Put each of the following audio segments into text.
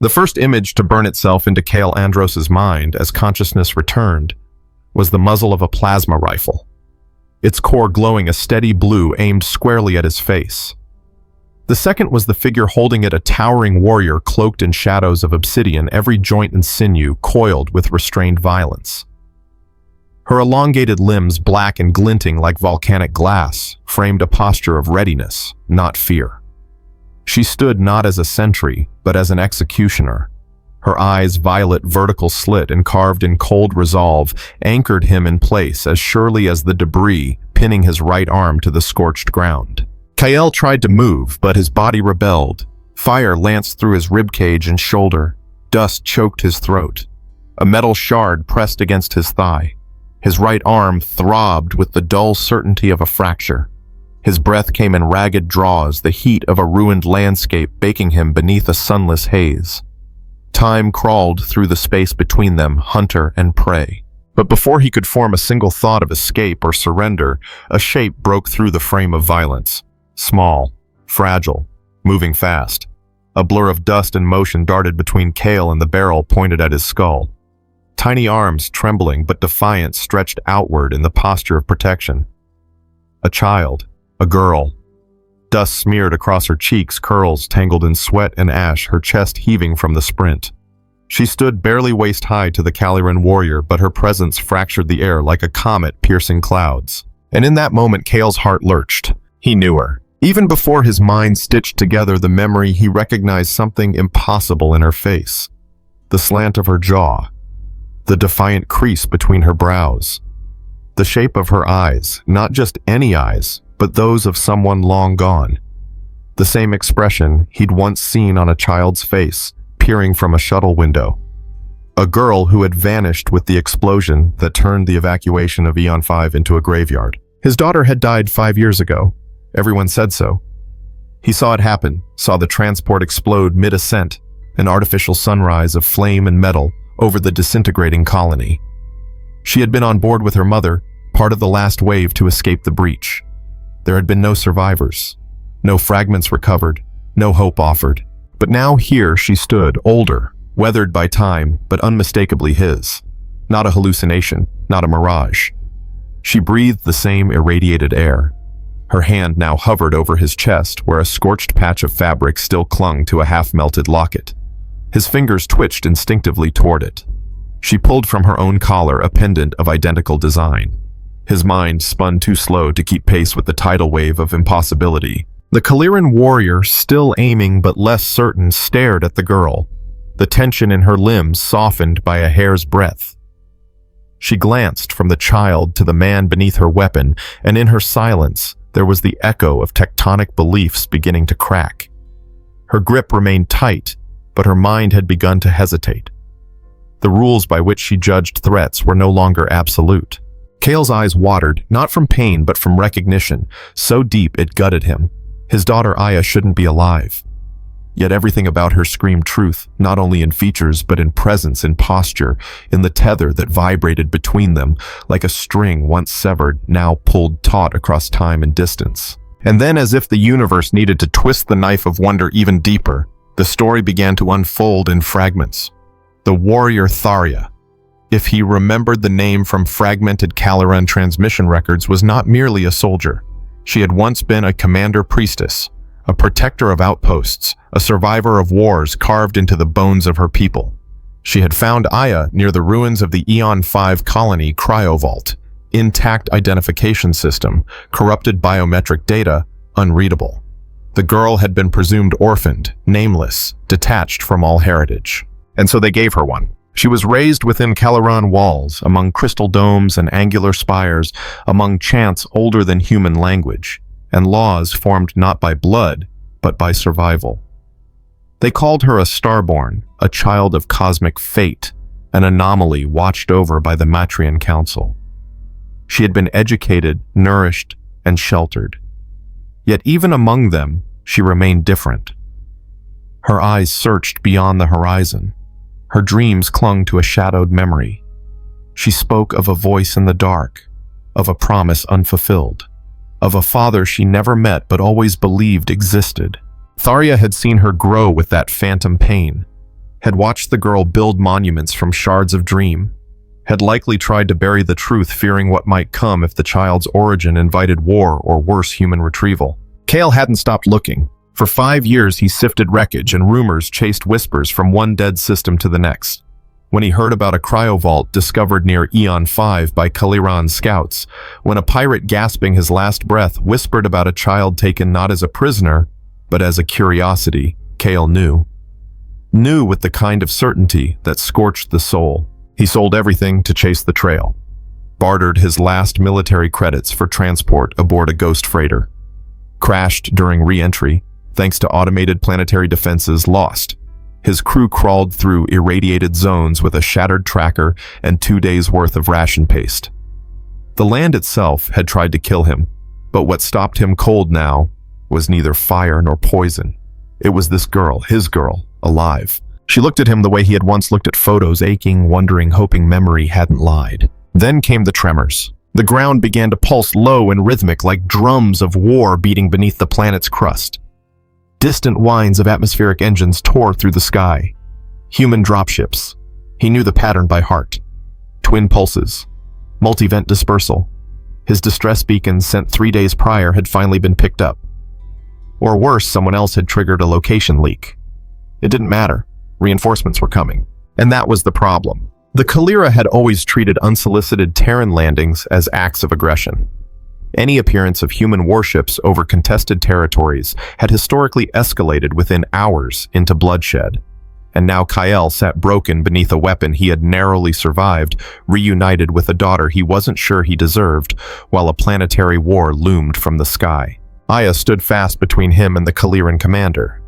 The first image to burn itself into Kale Andros's mind as consciousness returned was the muzzle of a plasma rifle, its core glowing a steady blue aimed squarely at his face. The second was the figure holding it, a towering warrior cloaked in shadows of obsidian, every joint and sinew coiled with restrained violence. Her elongated limbs, black and glinting like volcanic glass, framed a posture of readiness, not fear. She stood not as a sentry, but as an executioner. Her eyes, violet vertical slit and carved in cold resolve, anchored him in place as surely as the debris pinning his right arm to the scorched ground. Kale tried to move, but his body rebelled. Fire lanced through his ribcage and shoulder. Dust choked his throat. A metal shard pressed against his thigh. His right arm throbbed with the dull certainty of a fracture. His breath came in ragged draws, the heat of a ruined landscape baking him beneath a sunless haze. Time crawled through the space between them, hunter and prey. But before he could form a single thought of escape or surrender, a shape broke through the frame of violence. Small, fragile, moving fast. A blur of dust and motion darted between Kale and the barrel pointed at his skull. Tiny arms, trembling but defiant, stretched outward in the posture of protection. A child, a girl. Dust smeared across her cheeks, curls tangled in sweat and ash, her chest heaving from the sprint. She stood barely waist-high to the Caliran warrior, but her presence fractured the air like a comet piercing clouds. And in that moment, Kale's heart lurched. He knew her. Even before his mind stitched together the memory, he recognized something impossible in her face. The slant of her jaw, the defiant crease between her brows, the shape of her eyes, not just any eyes, but those of someone long gone. The same expression he'd once seen on a child's face, peering from a shuttle window. A girl who had vanished with the explosion that turned the evacuation of Eon 5 into a graveyard. His daughter had died 5 years ago. Everyone said so. He saw it happen, saw the transport explode mid-ascent, an artificial sunrise of flame and metal over the disintegrating colony. She had been on board with her mother, part of the last wave to escape the breach. There had been no survivors, no fragments recovered, no hope offered. But now here she stood, older, weathered by time, but unmistakably his. Not a hallucination, not a mirage. She breathed the same irradiated air. Her hand now hovered over his chest, where a scorched patch of fabric still clung to a half-melted locket. His fingers twitched instinctively toward it. She pulled from her own collar a pendant of identical design. His mind spun too slow to keep pace with the tidal wave of impossibility. The Caliran warrior, still aiming but less certain, stared at the girl, the tension in her limbs softened by a hair's breadth. She glanced from the child to the man beneath her weapon, and in her silence, there was the echo of tectonic beliefs beginning to crack. Her grip remained tight, but her mind had begun to hesitate. The rules by which she judged threats were no longer absolute. Kale's eyes watered, not from pain but from recognition, so deep it gutted him. His daughter Aya shouldn't be alive. Yet everything about her screamed truth, not only in features but in presence, in posture, in the tether that vibrated between them, like a string once severed, now pulled taut across time and distance. And then, as if the universe needed to twist the knife of wonder even deeper, the story began to unfold in fragments. The warrior Tharia, if he remembered the name from fragmented Caliran transmission records, was not merely a soldier. She had once been a commander priestess, a protector of outposts, a survivor of wars carved into the bones of her people. She had found Aya near the ruins of the Eon 5 colony cryovault, intact identification system, corrupted biometric data, unreadable. The girl had been presumed orphaned, nameless, detached from all heritage. And so they gave her one. She was raised within Caliran walls, among crystal domes and angular spires, among chants older than human language, and laws formed not by blood, but by survival. They called her a starborn, a child of cosmic fate, an anomaly watched over by the Matrian Council. She had been educated, nourished, and sheltered. Yet even among them, she remained different. Her eyes searched beyond the horizon. Her dreams clung to a shadowed memory. She spoke of a voice in the dark, of a promise unfulfilled, of a father she never met but always believed existed. Tharia had seen her grow with that phantom pain, had watched the girl build monuments from shards of dream, had likely tried to bury the truth, fearing what might come if the child's origin invited war or worse, human retrieval. Cale hadn't stopped looking. For 5 years he sifted wreckage, and rumors chased whispers from one dead system to the next. When he heard about a cryovault discovered near Eon 5 by Kaliran scouts, when a pirate gasping his last breath whispered about a child taken not as a prisoner, but as a curiosity, Cale knew. Knew with the kind of certainty that scorched the soul. He sold everything to chase the trail. Bartered his last military credits for transport aboard a ghost freighter. Crashed during re-entry, thanks to automated planetary defenses, lost. His crew crawled through irradiated zones with a shattered tracker and 2 days' worth of ration paste. The land itself had tried to kill him, but what stopped him cold now was neither fire nor poison. It was this girl, his girl, alive. She looked at him the way he had once looked at photos, aching, wondering, hoping memory hadn't lied. Then came the tremors. The ground began to pulse low and rhythmic, like drums of war beating beneath the planet's crust. Distant whines of atmospheric engines tore through the sky. Human dropships. He knew the pattern by heart. Twin pulses. Multi-vent dispersal. His distress beacons sent 3 days prior had finally been picked up. Or worse, someone else had triggered a location leak. It didn't matter. Reinforcements were coming. And that was the problem. The Kalira had always treated unsolicited Terran landings as acts of aggression. Any appearance of human warships over contested territories had historically escalated within hours into bloodshed. And now Kyle sat broken beneath a weapon he had narrowly survived, reunited with a daughter he wasn't sure he deserved, while a planetary war loomed from the sky. Aya stood fast between him and the Kaliran commander.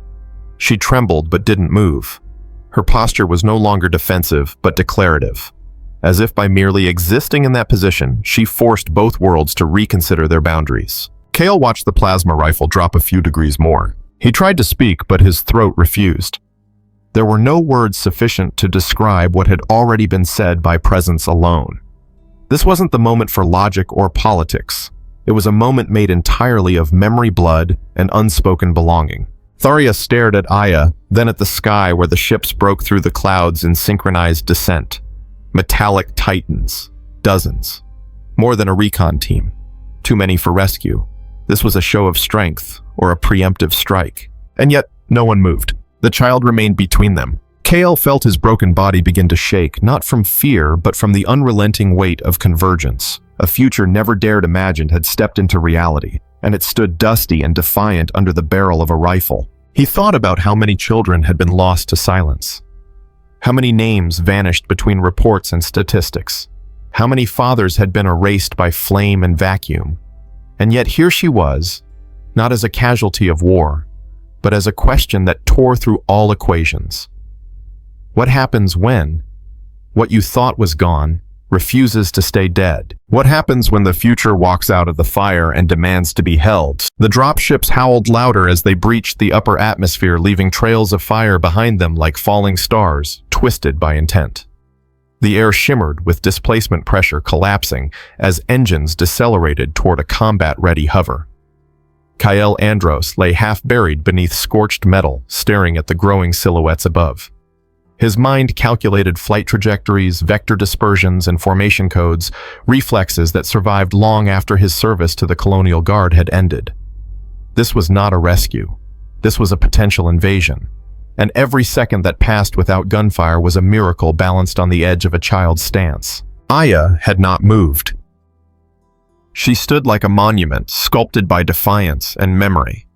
She trembled but didn't move. Her posture was no longer defensive, but declarative. As if by merely existing in that position, she forced both worlds to reconsider their boundaries. Cale watched the plasma rifle drop a few degrees more. He tried to speak, but his throat refused. There were no words sufficient to describe what had already been said by presence alone. This wasn't the moment for logic or politics. It was a moment made entirely of memory, blood, and unspoken belonging. Tharia stared at Aya, then at the sky where the ships broke through the clouds in synchronized descent. Metallic titans. Dozens. More than a recon team. Too many for rescue. This was a show of strength, or a preemptive strike. And yet, no one moved. The child remained between them. Cale felt his broken body begin to shake, not from fear, but from the unrelenting weight of convergence. A future never dared imagine had stepped into reality, and it stood dusty and defiant under the barrel of a rifle. He thought about how many children had been lost to silence. How many names vanished between reports and statistics. How many fathers had been erased by flame and vacuum. And yet here she was, not as a casualty of war, but as a question that tore through all equations. What happens when what you thought was gone refuses to stay dead? What happens when the future walks out of the fire and demands to be held? The dropships howled louder as they breached the upper atmosphere, leaving trails of fire behind them like falling stars, twisted by intent. The air shimmered with displacement pressure collapsing as engines decelerated toward a combat-ready hover. Kyle Andros lay half-buried beneath scorched metal, staring at the growing silhouettes above. His mind calculated flight trajectories, vector dispersions, and formation codes, reflexes that survived long after his service to the Colonial Guard had ended. This was not a rescue. This was a potential invasion. And every second that passed without gunfire was a miracle balanced on the edge of a child's stance. Aya had not moved. She stood like a monument, sculpted by defiance and memory.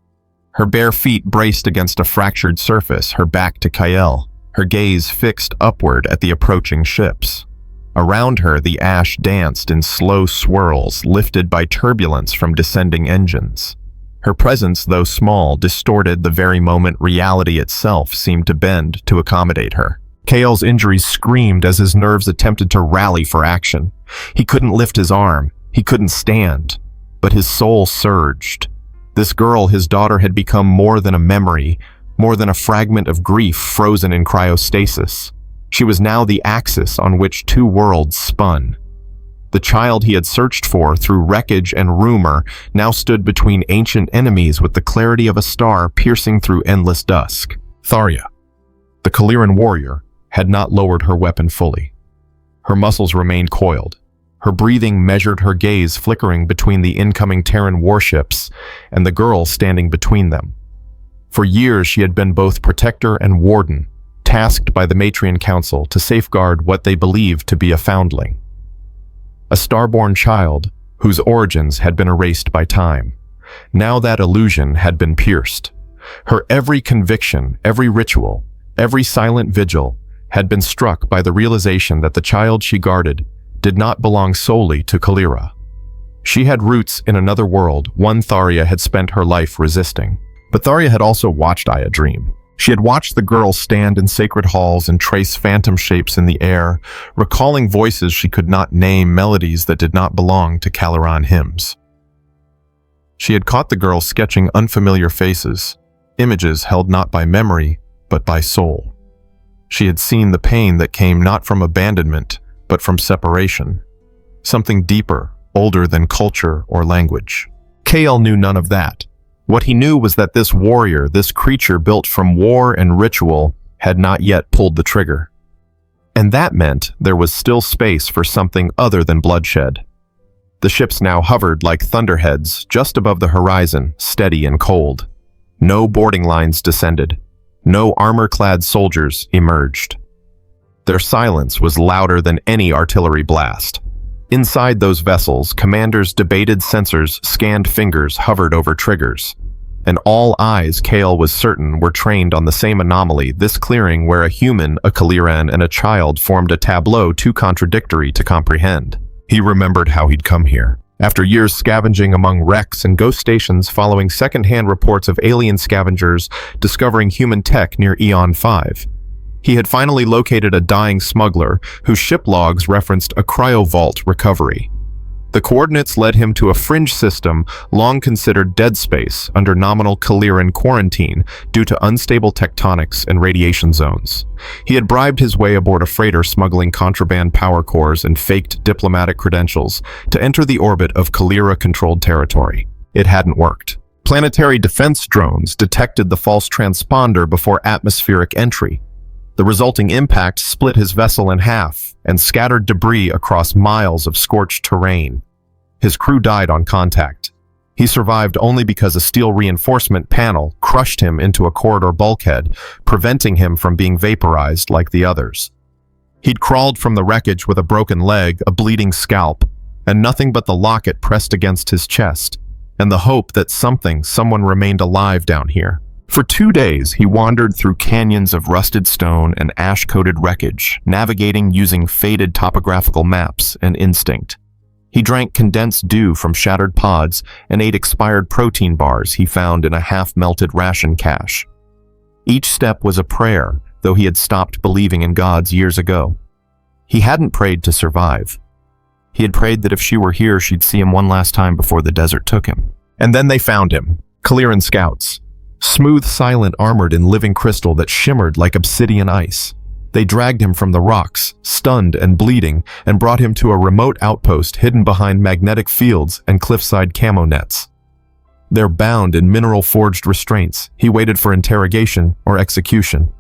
Her bare feet braced against a fractured surface, her back to Kyle. Her gaze fixed upward at the approaching ships. Around her, the ash danced in slow swirls, lifted by turbulence from descending engines. Her presence, though small, distorted the very moment reality itself seemed to bend to accommodate her. Cale's injuries screamed as his nerves attempted to rally for action. He couldn't lift his arm. He couldn't stand. But his soul surged. This girl, his daughter, had become more than a memory, more than a fragment of grief frozen in cryostasis. She was now the axis on which two worlds spun. The child he had searched for through wreckage and rumor now stood between ancient enemies with the clarity of a star piercing through endless dusk. Tharia. The Kaliran warrior had not lowered her weapon fully. Her muscles remained coiled. Her breathing measured her gaze flickering between the incoming Terran warships and the girl standing between them. For years she had been both protector and warden, tasked by the Matrian Council to safeguard what they believed to be a foundling. A starborn child whose origins had been erased by time. Now that illusion had been pierced. Her every conviction, every ritual, every silent vigil had been struck by the realization that the child she guarded did not belong solely to Kalira. She had roots in another world, one Tharia had spent her life resisting. But Tharia had also watched Aya dream. She had watched the girl stand in sacred halls and trace phantom shapes in the air, recalling voices she could not name, melodies that did not belong to Kaliran hymns. She had caught the girl sketching unfamiliar faces, images held not by memory, but by soul. She had seen the pain that came not from abandonment, but from separation. Something deeper, older than culture or language. Kael knew none of that. What he knew was that this warrior, this creature built from war and ritual, had not yet pulled the trigger. And that meant there was still space for something other than bloodshed. The ships now hovered like thunderheads just above the horizon, steady and cold. No boarding lines descended. No armor-clad soldiers emerged. Their silence was louder than any artillery blast. Inside those vessels, commanders debated sensors, scanned fingers hovered over triggers. And all eyes, Kael was certain, were trained on the same anomaly, this clearing where a human, a Kaliran, and a child formed a tableau too contradictory to comprehend. He remembered how he'd come here. After years scavenging among wrecks and ghost stations following second-hand reports of alien scavengers discovering human tech near Eon 5. He had finally located a dying smuggler whose ship logs referenced a cryovault recovery. The coordinates led him to a fringe system long considered dead space under nominal Kaliran quarantine due to unstable tectonics and radiation zones. He had bribed his way aboard a freighter smuggling contraband power cores and faked diplomatic credentials to enter the orbit of Kalira-controlled territory. It hadn't worked. Planetary defense drones detected the false transponder before atmospheric entry. The resulting impact split his vessel in half and scattered debris across miles of scorched terrain. His crew died on contact. He survived only because a steel reinforcement panel crushed him into a corridor bulkhead, preventing him from being vaporized like the others. He'd crawled from the wreckage with a broken leg, a bleeding scalp, and nothing but the locket pressed against his chest, and the hope that someone remained alive down here. For 2 days, he wandered through canyons of rusted stone and ash-coated wreckage, navigating using faded topographical maps and instinct. He drank condensed dew from shattered pods and ate expired protein bars he found in a half-melted ration cache. Each step was a prayer, though he had stopped believing in gods years ago. He hadn't prayed to survive. He had prayed that if she were here, she'd see him one last time before the desert took him. And then they found him, Kaliran scouts. Smooth, silent, armored in living crystal that shimmered like obsidian ice. They dragged him from the rocks, stunned and bleeding, and brought him to a remote outpost hidden behind magnetic fields and cliffside camo nets. There, bound in mineral-forged restraints, he waited for interrogation or execution.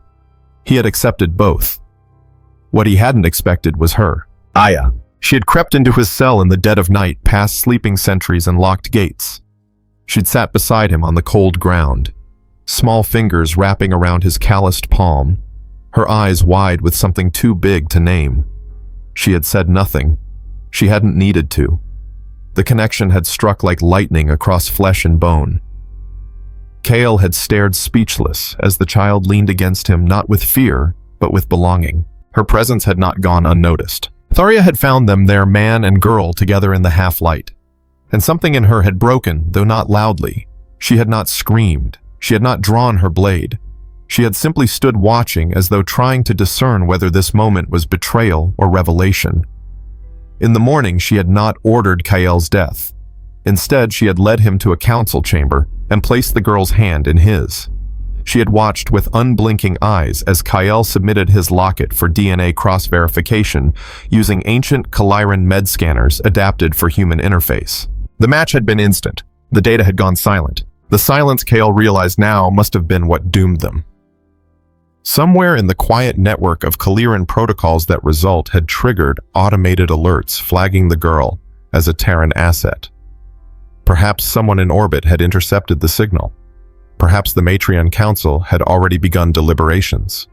He had accepted both. What he hadn't expected was her, Aya. She had crept into his cell in the dead of night, past sleeping sentries and locked gates. She'd sat beside him on the cold ground, small fingers wrapping around his calloused palm, her eyes wide with something too big to name. She had said nothing. She hadn't needed to. The connection had struck like lightning across flesh and bone. Kael had stared speechless as the child leaned against him, not with fear, but with belonging. Her presence had not gone unnoticed. Tharia had found them there, man and girl, together in the half-light. And something in her had broken, though not loudly. She had not screamed. She had not drawn her blade. She had simply stood watching as though trying to discern whether this moment was betrayal or revelation. In the morning, she had not ordered Kael's death. Instead, she had led him to a council chamber and placed the girl's hand in his. She had watched with unblinking eyes as Kael submitted his locket for DNA cross-verification using ancient Kaliran med scanners adapted for human interface. The match had been instant. The data had gone silent. The silence, Kael realized now, must have been what doomed them. Somewhere in the quiet network of Kaliran protocols that result had triggered automated alerts flagging the girl as a Terran asset. Perhaps someone in orbit had intercepted the signal. Perhaps the Matrion Council had already begun deliberations.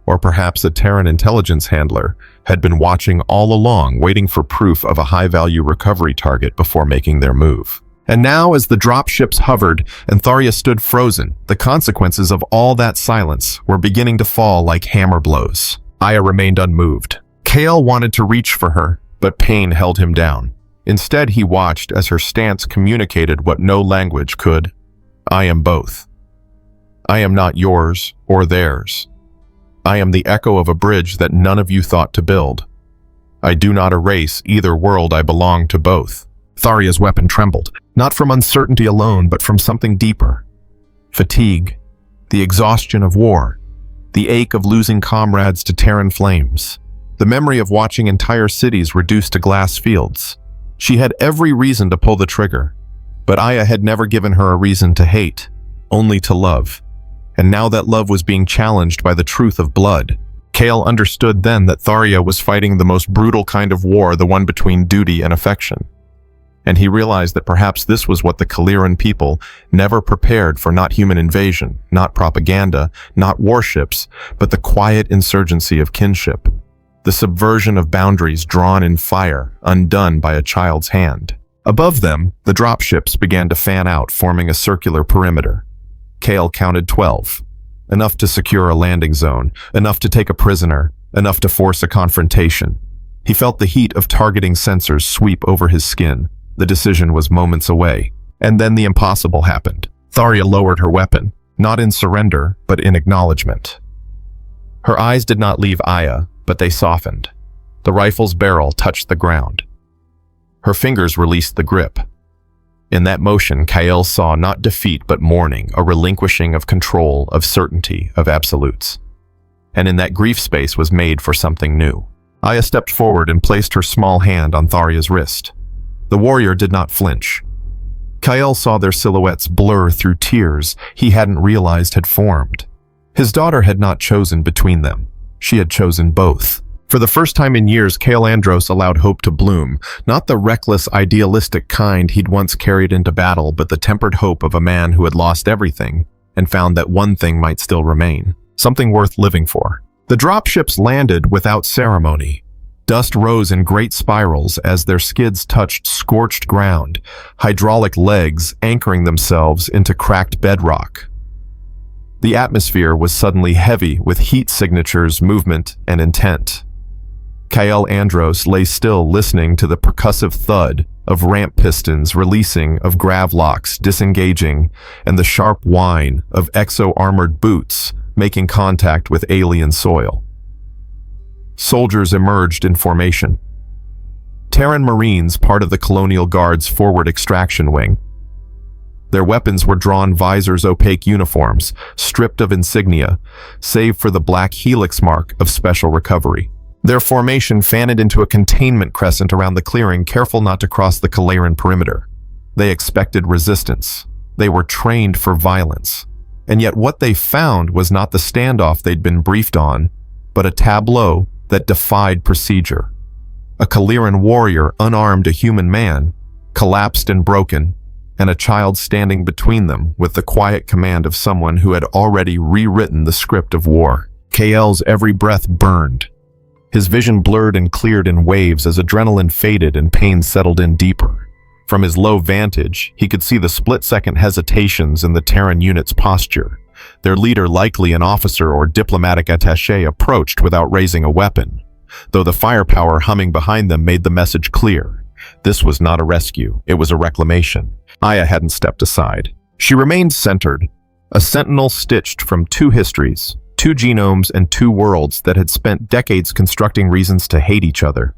Or perhaps a Terran intelligence handler had been watching all along, waiting for proof of a high-value recovery target before making their move. And now, as the dropships hovered and Tharia stood frozen, the consequences of all that silence were beginning to fall like hammer blows. Aya remained unmoved. Kale wanted to reach for her, but pain held him down. Instead, he watched as her stance communicated what no language could. I am both. I am not yours or theirs. I am the echo of a bridge that none of you thought to build. I do not erase either world. I belong to both. Tharia's weapon trembled, not from uncertainty alone, but from something deeper. Fatigue, the exhaustion of war, the ache of losing comrades to Terran flames, the memory of watching entire cities reduced to glass fields. She had every reason to pull the trigger, but Aya had never given her a reason to hate, only to love. And now that love was being challenged by the truth of blood. Kale understood then that Tharia was fighting the most brutal kind of war, the one between duty and affection. And he realized that perhaps this was what the Kaliran people never prepared for: not human invasion, not propaganda, not warships, but the quiet insurgency of kinship. The subversion of boundaries drawn in fire, undone by a child's hand. Above them, the dropships began to fan out, forming a circular perimeter. Kale counted 12. Enough to secure a landing zone, enough to take a prisoner, enough to force a confrontation. He felt the heat of targeting sensors sweep over his skin. The decision was moments away. And then the impossible happened. Tharia lowered her weapon, not in surrender, but in acknowledgement. Her eyes did not leave Aya, but they softened. The rifle's barrel touched the ground. Her fingers released the grip. In that motion, Kale saw not defeat but mourning, a relinquishing of control, of certainty, of absolutes. And in that grief space was made for something new. Aya stepped forward and placed her small hand on Tharia's wrist. The warrior did not flinch. Kale saw their silhouettes blur through tears he hadn't realized had formed. His daughter had not chosen between them. She had chosen both. For the first time in years, Kale Andros allowed hope to bloom, not the reckless, idealistic kind he'd once carried into battle, but the tempered hope of a man who had lost everything and found that one thing might still remain, something worth living for. The dropships landed without ceremony. Dust rose in great spirals as their skids touched scorched ground, hydraulic legs anchoring themselves into cracked bedrock. The atmosphere was suddenly heavy with heat signatures, movement, and intent. Kale Andros lay still, listening to the percussive thud of ramp pistons releasing, of grav locks disengaging, and the sharp whine of exo-armored boots making contact with alien soil. Soldiers emerged in formation. Terran Marines, part of the Colonial Guard's forward extraction wing. Their weapons were drawn visors, opaque uniforms, stripped of insignia, save for the black helix mark of special recovery. Their formation fanned into a containment crescent around the clearing, careful not to cross the Kalaran perimeter. They expected resistance. They were trained for violence. And yet what they found was not the standoff they'd been briefed on, but a tableau that defied procedure. A Kaliran warrior, unarmed, a human man, collapsed and broken, and a child standing between them with the quiet command of someone who had already rewritten the script of war. Kale's every breath burned. His vision blurred and cleared in waves as adrenaline faded and pain settled in deeper. From his low vantage, he could see the split-second hesitations in the Terran unit's posture. Their leader, likely an officer or diplomatic attaché, approached without raising a weapon, though the firepower humming behind them made the message clear. This was not a rescue, it was a reclamation. Aya hadn't stepped aside. She remained centered, a sentinel stitched from two histories, two genomes and two worlds that had spent decades constructing reasons to hate each other.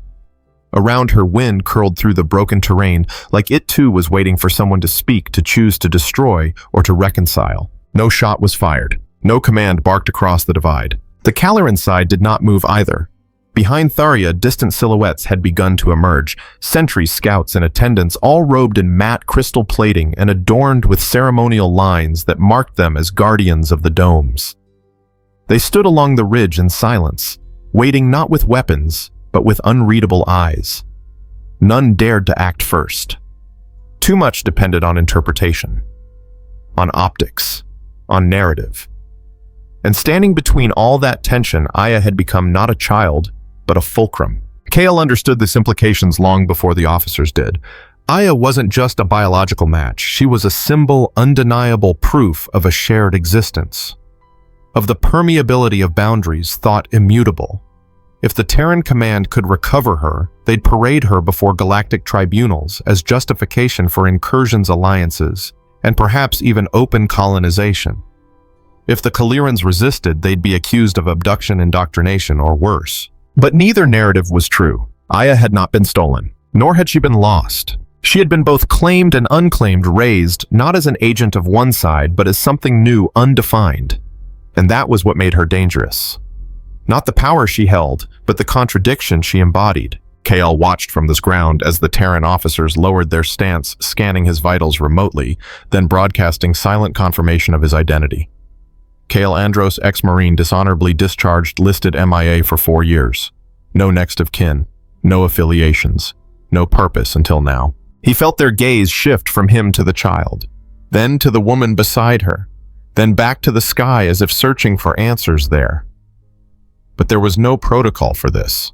Around her, wind curled through the broken terrain, like it too was waiting for someone to speak, to choose to destroy or to reconcile. No shot was fired. No command barked across the divide. The Kalaran side did not move either. Behind Tharia, distant silhouettes had begun to emerge, sentries, scouts, and attendants, all robed in matte crystal plating and adorned with ceremonial lines that marked them as guardians of the domes. They stood along the ridge in silence, waiting not with weapons, but with unreadable eyes. None dared to act first. Too much depended on interpretation, on optics, on narrative. And standing between all that tension, Aya had become not a child, but a fulcrum. Kale understood this implications long before the officers did. Aya wasn't just a biological match. She was a symbol, undeniable proof of a shared existence, of the permeability of boundaries thought immutable. If the Terran Command could recover her, they'd parade her before galactic tribunals as justification for incursions, alliances, and perhaps even open colonization. If the Kalirans resisted, they'd be accused of abduction, indoctrination, or worse. But neither narrative was true. Aya had not been stolen, nor had she been lost. She had been both claimed and unclaimed, raised not as an agent of one side, but as something new, undefined. And that was what made her dangerous. Not the power she held, but the contradiction she embodied. Kale watched from this ground as the Terran officers lowered their stance, scanning his vitals remotely, then broadcasting silent confirmation of his identity. Kale Andros, ex-Marine, dishonorably discharged, listed MIA for 4 years. No next of kin, no affiliations, no purpose until now. He felt their gaze shift from him to the child, then to the woman beside her, then back to the sky as if searching for answers there. But there was no protocol for this.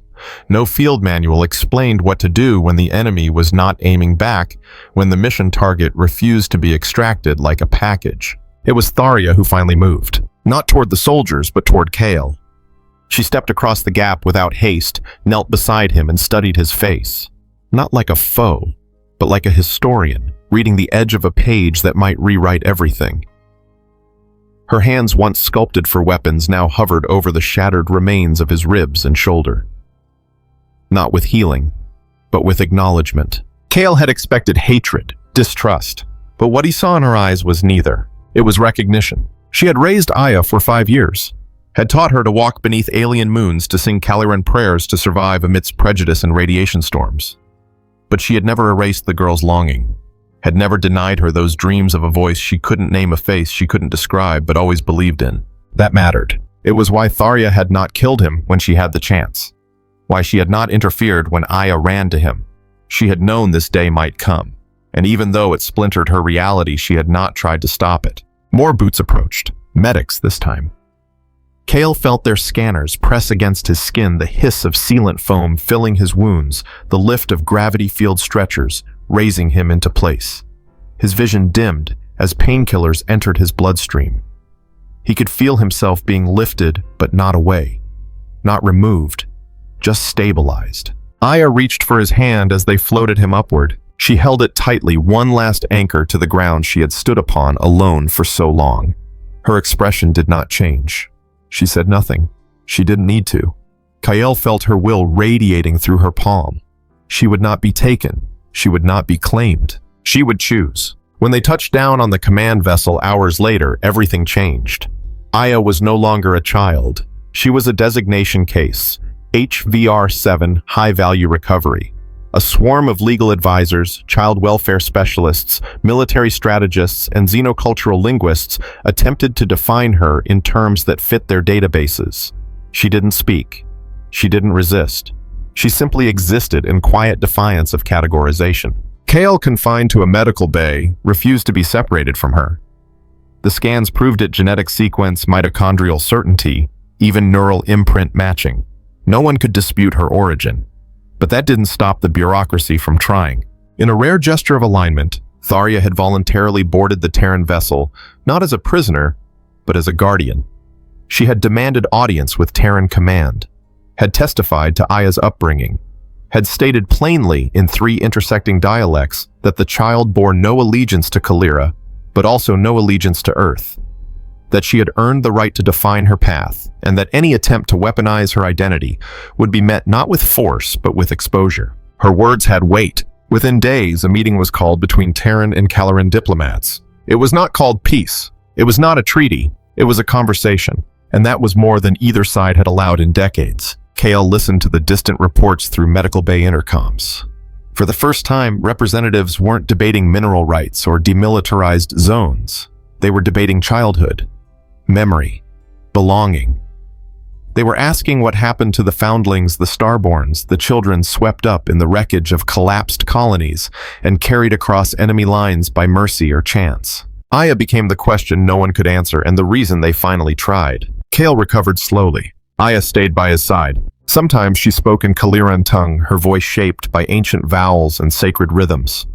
No field manual explained what to do when the enemy was not aiming back, when the mission target refused to be extracted like a package. It was Tharia who finally moved, not toward the soldiers, but toward Kale. She stepped across the gap without haste, knelt beside him and studied his face. Not like a foe, but like a historian, reading the edge of a page that might rewrite everything. Her hands, once sculpted for weapons, now hovered over the shattered remains of his ribs and shoulder. Not with healing, but with acknowledgement. Kale had expected hatred, distrust, but what he saw in her eyes was neither. It was recognition. She had raised Aya for 5 years, had taught her to walk beneath alien moons, to sing Kaliran prayers, to survive amidst prejudice and radiation storms. But she had never erased the girl's longing, had never denied her those dreams of a voice she couldn't name, a face she couldn't describe, but always believed in. That mattered. It was why Tharia had not killed him when she had the chance, why she had not interfered when Aya ran to him. She had known this day might come, and even though it splintered her reality, she had not tried to stop it. More boots approached, medics this time. Kale felt their scanners press against his skin, the hiss of sealant foam filling his wounds, the lift of gravity field stretchers, raising him into place. His vision dimmed as painkillers entered his bloodstream. He could feel himself being lifted, but not away, not removed, just stabilized. Aya reached for his hand as they floated him upward. She held it tightly, one last anchor to the ground she had stood upon alone for so long. Her expression did not change. She said nothing. She didn't need to. Kale felt her will radiating through her palm. She would not be taken. She would not be claimed. She would choose. When they touched down on the command vessel hours later, everything changed. Aya was no longer a child. She was a designation case, HVR-7, high-value recovery. A swarm of legal advisors, child welfare specialists, military strategists, and xenocultural linguists attempted to define her in terms that fit their databases. She didn't speak. She didn't resist. She simply existed in quiet defiance of categorization. Kale, confined to a medical bay, refused to be separated from her. The scans proved it: genetic sequence, mitochondrial certainty, even neural imprint matching. No one could dispute her origin. But that didn't stop the bureaucracy from trying. In a rare gesture of alignment, Tharia had voluntarily boarded the Terran vessel, not as a prisoner, but as a guardian. She had demanded audience with Terran command, had testified to Aya's upbringing, had stated plainly in 3 intersecting dialects that the child bore no allegiance to Kalira, but also no allegiance to Earth, that she had earned the right to define her path, and that any attempt to weaponize her identity would be met not with force, but with exposure. Her words had weight. Within days, a meeting was called between Terran and Kaliran diplomats. It was not called peace. It was not a treaty. It was a conversation, and that was more than either side had allowed in decades. Kale listened to the distant reports through medical bay intercoms. For the first time, representatives weren't debating mineral rights or demilitarized zones. They were debating childhood, memory, belonging. They were asking what happened to the foundlings, the starborns, the children swept up in the wreckage of collapsed colonies and carried across enemy lines by mercy or chance. Aya became the question no one could answer and the reason they finally tried. Kale recovered slowly. Aya stayed by his side. Sometimes she spoke in Kaliran tongue, her voice shaped by ancient vowels and sacred rhythms.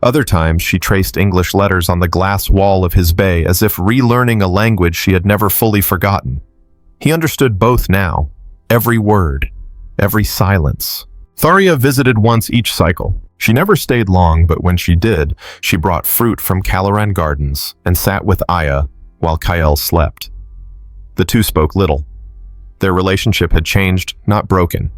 Other times she traced English letters on the glass wall of his bay as if relearning a language she had never fully forgotten. He understood both now, every word, every silence. Tharia visited once each cycle. She never stayed long, but when she did, she brought fruit from Kalaran Gardens and sat with Aya while Kael slept. The two spoke little. Their relationship had changed, not broken.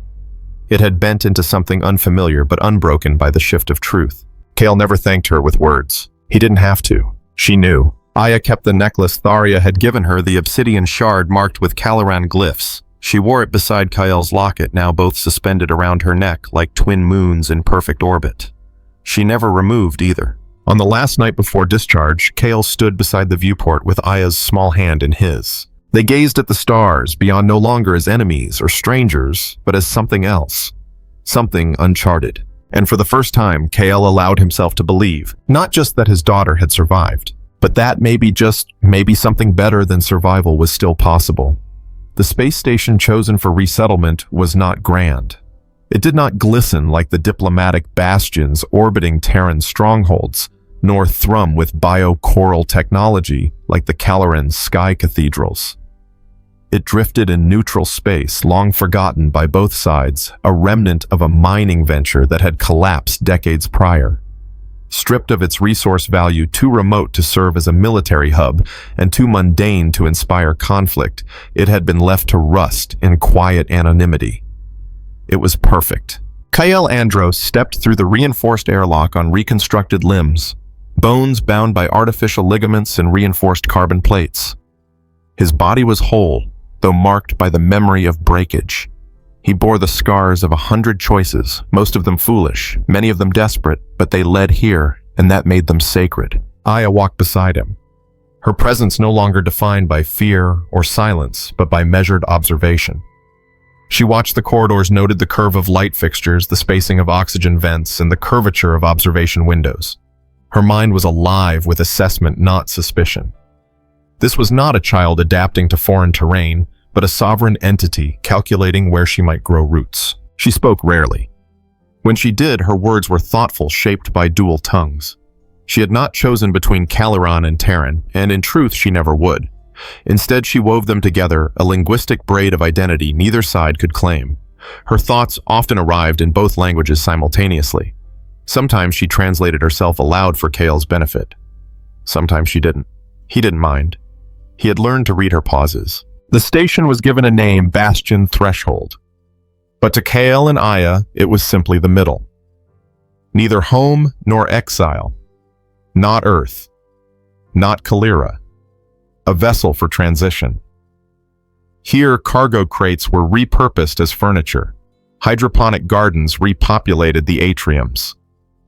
It had bent into something unfamiliar but unbroken by the shift of truth. Kael never thanked her with words. He didn't have to. She knew. Aya kept the necklace Tharia had given her, the obsidian shard marked with Kalaran glyphs. She wore it beside Kael's locket, now both suspended around her neck like twin moons in perfect orbit. She never removed either. On the last night before discharge, Kael stood beside the viewport with Aya's small hand in his. They gazed at the stars, beyond no longer as enemies or strangers, but as something else. Something uncharted. And for the first time, Kael allowed himself to believe, not just that his daughter had survived, but that maybe something better than survival was still possible. The space station chosen for resettlement was not grand. It did not glisten like the diplomatic bastions orbiting Terran strongholds, nor thrum with bio-coral technology like the Kalaran sky cathedrals. It drifted in neutral space, long forgotten by both sides, a remnant of a mining venture that had collapsed decades prior. Stripped of its resource value, too remote to serve as a military hub and too mundane to inspire conflict, it had been left to rust in quiet anonymity. It was perfect. Kael Andros stepped through the reinforced airlock on reconstructed limbs, bones bound by artificial ligaments and reinforced carbon plates. His body was whole, though marked by the memory of breakage. He bore the scars of 100 choices, most of them foolish, many of them desperate, but they led here, and that made them sacred. Aya walked beside him, her presence no longer defined by fear or silence, but by measured observation. She watched the corridors, noted the curve of light fixtures, the spacing of oxygen vents, and the curvature of observation windows. Her mind was alive with assessment, not suspicion. This was not a child adapting to foreign terrain, but a sovereign entity calculating where she might grow roots. She spoke rarely. When she did, her words were thoughtful, shaped by dual tongues. She had not chosen between Kalaran and Terran, and in truth she never would. Instead, she wove them together, a linguistic braid of identity neither side could claim. Her thoughts often arrived in both languages simultaneously. Sometimes she translated herself aloud for Kael's benefit. Sometimes she didn't. He didn't mind. He had learned to read her pauses. The station was given a name, Bastion Threshold. But to Kael and Aya, it was simply the middle. Neither home nor exile. Not Earth. Not Kalira. A vessel for transition. Here, cargo crates were repurposed as furniture. Hydroponic gardens repopulated the atriums.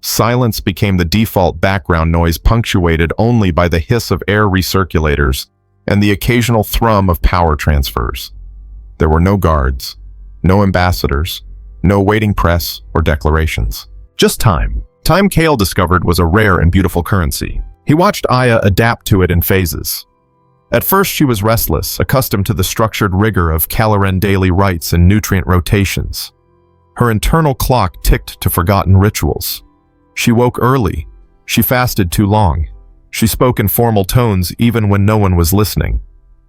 Silence became the default background noise, punctuated only by the hiss of air recirculators and the occasional thrum of power transfers. There were no guards, no ambassadors, no waiting press or declarations. Just time. Time Kael discovered was a rare and beautiful currency. He watched Aya adapt to it in phases. At first she was restless, accustomed to the structured rigor of Kalaran daily rites and nutrient rotations. Her internal clock ticked to forgotten rituals. She woke early. She fasted too long. She spoke in formal tones even when no one was listening.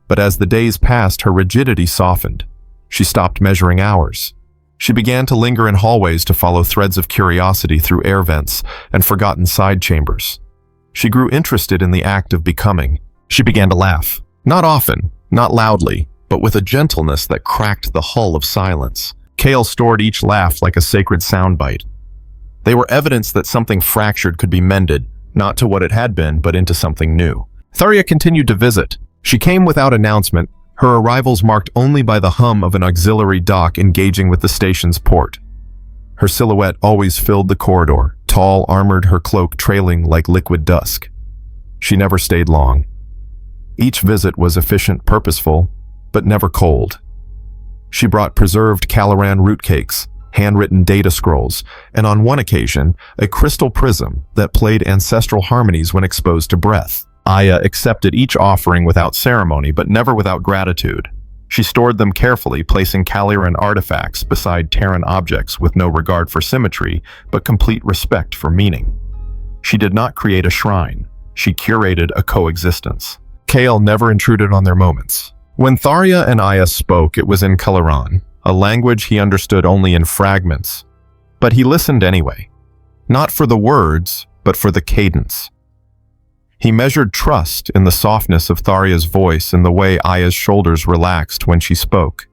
But as the days passed, her rigidity softened. She stopped measuring hours. She began to linger in hallways to follow threads of curiosity through air vents and forgotten side chambers. She grew interested in the act of becoming. She began to laugh. Not often, not loudly, but with a gentleness that cracked the hull of silence. Kael stored each laugh like a sacred soundbite. They were evidence that something fractured could be mended, not to what it had been, but into something new. Tharia continued to visit. She came without announcement, her arrivals marked only by the hum of an auxiliary dock engaging with the station's port. Her silhouette always filled the corridor, tall, armored, her cloak trailing like liquid dusk. She never stayed long. Each visit was efficient, purposeful, but never cold. She brought preserved Caloran root cakes, handwritten data scrolls, and on one occasion, a crystal prism that played ancestral harmonies when exposed to breath. Aya accepted each offering without ceremony, but never without gratitude. She stored them carefully, placing Caloran artifacts beside Terran objects with no regard for symmetry, but complete respect for meaning. She did not create a shrine. She curated a coexistence. Kale never intruded on their moments. When Tharia and Aya spoke, it was in Caloran, a language he understood only in fragments. But he listened anyway. Not for the words, but for the cadence. He measured trust in the softness of Tharia's voice and the way Aya's shoulders relaxed when she spoke.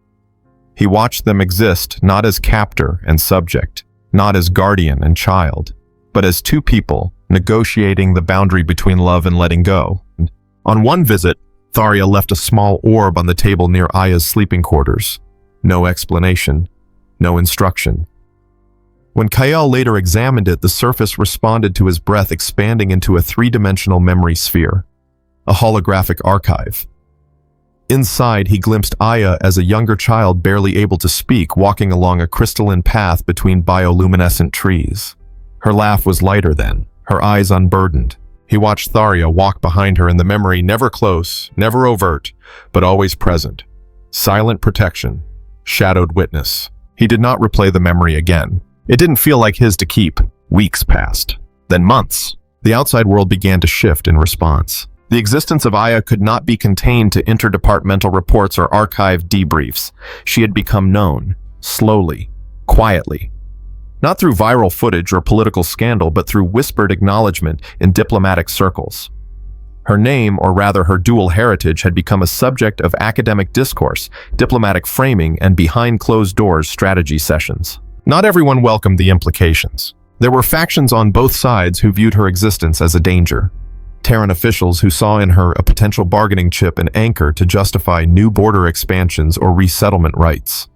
He watched them exist not as captor and subject, not as guardian and child, but as two people negotiating the boundary between love and letting go. On one visit, Tharia left a small orb on the table near Aya's sleeping quarters. No explanation, no instruction. When Kael later examined it, the surface responded to his breath expanding into a three-dimensional memory sphere, a holographic archive. Inside, he glimpsed Aya as a younger child barely able to speak, walking along a crystalline path between bioluminescent trees. Her laugh was lighter then, her eyes unburdened. He watched Tharia walk behind her in the memory, never close, never overt, but always present. Silent protection, shadowed witness. He did not replay the memory again. It didn't feel like his to keep. Weeks passed, then months. The outside world began to shift in response. The existence of Aya could not be contained to interdepartmental reports or archived debriefs. She had become known, slowly, quietly. Not through viral footage or political scandal, but through whispered acknowledgement in diplomatic circles. Her name, or rather her dual heritage, had become a subject of academic discourse, diplomatic framing, and behind-closed-doors strategy sessions. Not everyone welcomed the implications. There were factions on both sides who viewed her existence as a danger. Terran officials who saw in her a potential bargaining chip and anchor to justify new border expansions or resettlement rights.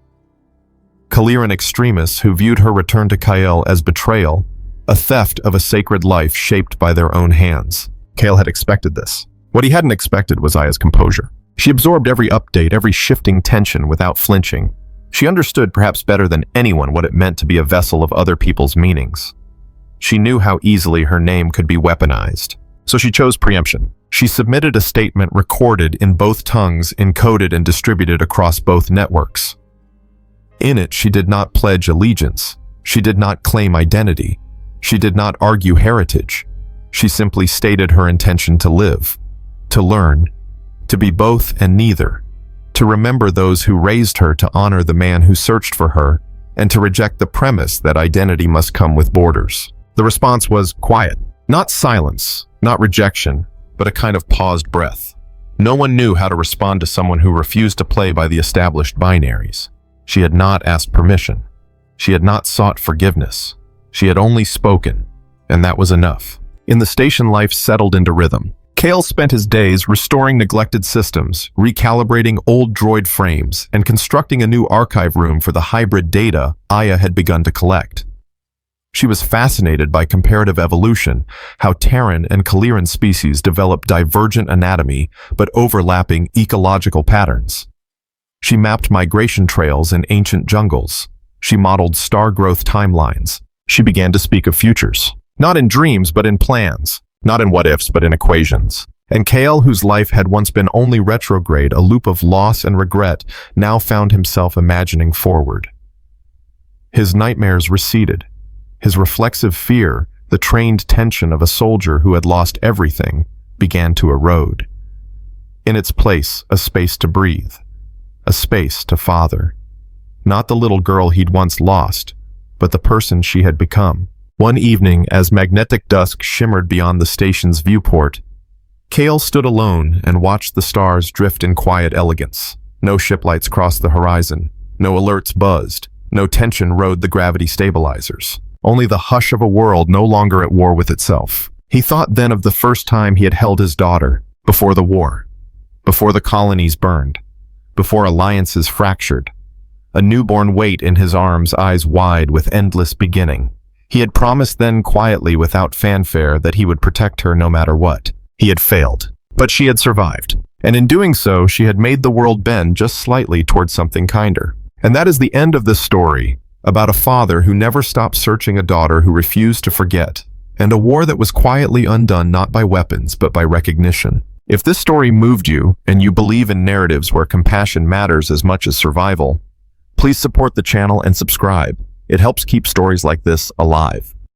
Kaliran extremists who viewed her return to Kael as betrayal, a theft of a sacred life shaped by their own hands. Kael had expected this. What he hadn't expected was Aya's composure. She absorbed every update, every shifting tension without flinching. She understood perhaps better than anyone what it meant to be a vessel of other people's meanings. She knew how easily her name could be weaponized. So she chose preemption. She submitted a statement recorded in both tongues, encoded and distributed across both networks. In it, she did not pledge allegiance. She did not claim identity. She did not argue heritage. She simply stated her intention to live, to learn, to be both and neither, to remember those who raised her, to honor the man who searched for her, and to reject the premise that identity must come with borders. The response was quiet, not silence, not rejection, but a kind of paused breath. No one knew how to respond to someone who refused to play by the established binaries. She had not asked permission. She had not sought forgiveness. She had only spoken, and that was enough. In the station, life settled into rhythm. Kael spent his days restoring neglected systems, recalibrating old droid frames, and constructing a new archive room for the hybrid data Aya had begun to collect. She was fascinated by comparative evolution, how Terran and Kaliran species developed divergent anatomy but overlapping ecological patterns. She mapped migration trails in ancient jungles. She modeled star growth timelines. She began to speak of futures, not in dreams but in plans, not in what-ifs but in equations. And Kael, whose life had once been only retrograde, a loop of loss and regret, now found himself imagining forward. His nightmares receded. His reflexive fear, the trained tension of a soldier who had lost everything, began to erode. In its place, a space to breathe. A space to father. Not the little girl he'd once lost, but the person she had become. One evening, as magnetic dusk shimmered beyond the station's viewport, Kael stood alone and watched the stars drift in quiet elegance. No ship lights crossed the horizon. No alerts buzzed. No tension rode the gravity stabilizers. Only the hush of a world no longer at war with itself. He thought then of the first time he had held his daughter, before the war, before the colonies burned, before alliances fractured. A newborn weight in his arms, eyes wide with endless beginning. He had promised then quietly without fanfare that he would protect her no matter what. He had failed, but she had survived. And in doing so, she had made the world bend just slightly towards something kinder. And that is the end of this story, about a father who never stopped searching a daughter who refused to forget, and a war that was quietly undone not by weapons but by recognition. If this story moved you, and you believe in narratives where compassion matters as much as survival, please support the channel and subscribe. It helps keep stories like this alive.